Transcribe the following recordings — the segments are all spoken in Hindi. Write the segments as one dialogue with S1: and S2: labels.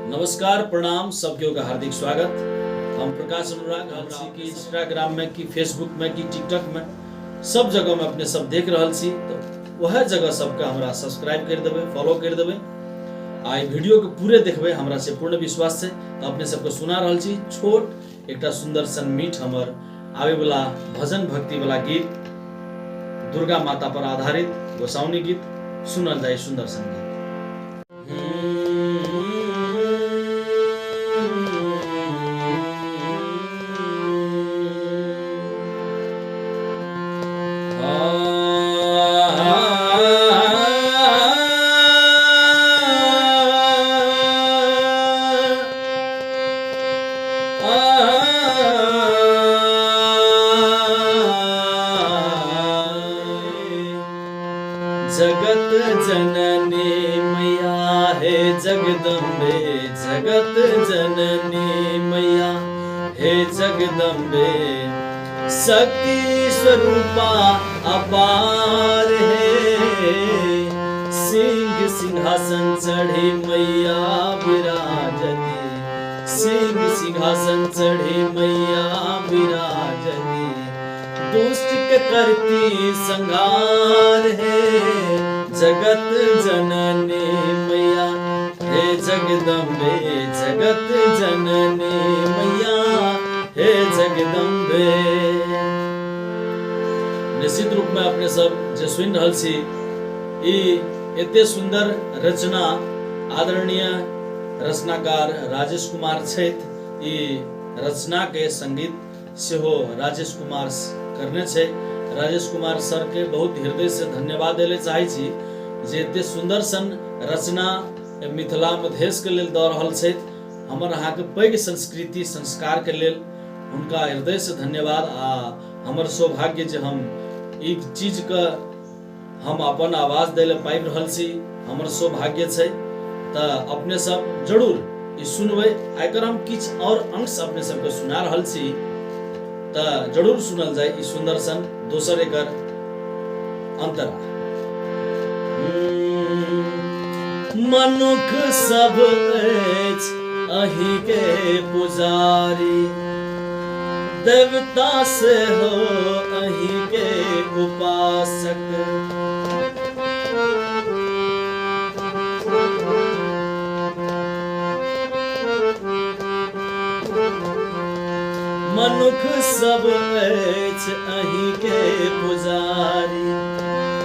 S1: नमस्कार, प्रणाम, सबके का हार्दिक स्वागत। हम प्रकाश अनुराग हल्सी की इंस्टाग्राम में कि फेसबुक में कि टिकटॉक में सब जगह में अपने सब देख रहा सी, तो वह जगह सबका हमरा सब्सक्राइब कर देवे, फॉलो कर देवे। आई वीडियो के पूरे देखबे, हमरा से पूर्ण विश्वास से तो अपने सबको सुना रहल छी छोट एक सुंदर सन मीठ हमर आवे वाला भजन भक्ति वाला गीत, दुर्गा माता पर आधारित गोसाउनी गीत सुनल जाए। सुंदर सन गीत जगत जननी मैया हे जगदम्बे, जगत जननी मैया हे जगदम्बे, शक्ति स्वरूपा अपार है। सिंह सिंहासन चढ़ी मैया विराजती, सिंह सिंहासन चढ़ी मैया विराजती, दुष्ट के करती संहार है। जगत जननी मैया हे जगदम्बे, जगत जननी मैया हे जगदम्बे। निश्चित रूप में अपने सब जे सुन रहल छी, एते सुंदर रचना आदरणीय रचनाकार राजेश कुमार छथि। ई रचना के संगीत से हो राजेश कुमार करने छे। राजेश कुमार सर के बहुत हृदय से धन्यवाद देले चाहे छी जे एते सुंदर सन रचना मिथिला मधेश के लेल दऽ रहल छथि। हमर अहाँ के पैघ संस्कृति संस्कार के लेल हुनका हृदय से धन्यवाद। आ हमर सौभाग्य जे हम ई चीज के हम अपन आवाज देले पाबि रहल छी, हमर सौभाग्य छै। त अपने सब जरूर ई सुनबै। एकर हम किछ और अंश अपने सबके सुना रहल छी, त जरूर सुनल जाए। ई सुंदर सन दोसर एकर अंतरा। मनुख सब अछि अहि के पुजारी, देवता से हो अहि के उपासक। मनुख सब अछि अहि के पुजारी,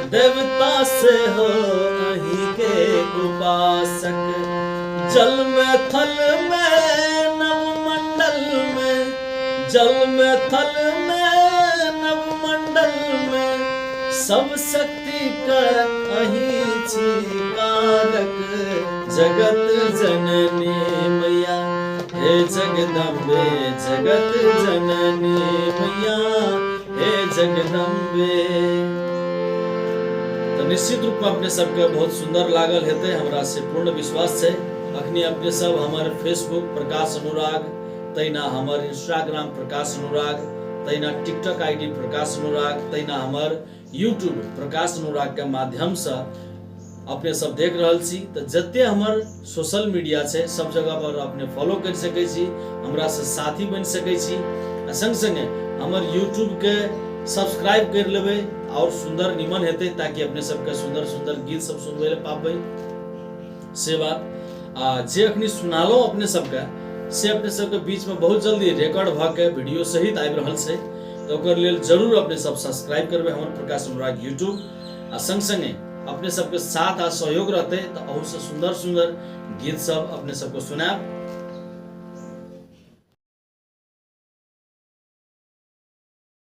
S1: देवता से हो अहि के उपासक। जल में थल में नवमंडल में, जल में थल में नवमंडल में, सब शक्ति का अहि छी कारक। जगत जननी मैया हे जगदम्बे, जगत जननी मैया हे जगदम्बे। तो निश्चित रूप में अपने सबके बहुत सुंदर लागल हेते, हमरा से पूर्ण विश्वास है। अखनी अपने सब हमारे फेसबुक प्रकाश अनुराग, तैना हमारे इंस्टाग्राम प्रकाश अनुराग, तैना टिकटॉक आईडी प्रकाश अनुराग, तैना हमार यूट्यूब प्रकाश अनुराग के माध्यम से अपने सब देख रहल छी। तो जते हमर सोशल मीडिया छै सब जगह पर अपने फॉलो कर सकै छी, हमरा से साथी बन सकै छी। संग संगे हमर यूट्यूब के सब्सक्राइब कर लेबै और सुंदर निमन हेते, ताकि अपने सबके सुंदर सुंदर गीत सब सुनबै ले पाबै। से बात जे अखनी सुनालो अपने सबके से अपने सबके बीच में बहुत जल्दी रिकॉर्ड भ के वीडियो सहित आबि रहल छै। तो ओकर लेल जरूर अपने सब सब्सक्राइब करबै हमर प्रकाश अनुराग यूट्यूब। आ संग संगे अपने सबके साथ आ सहयोग रहते तो और से सुंदर सुंदर गीत सब अपने सबको सुनाब।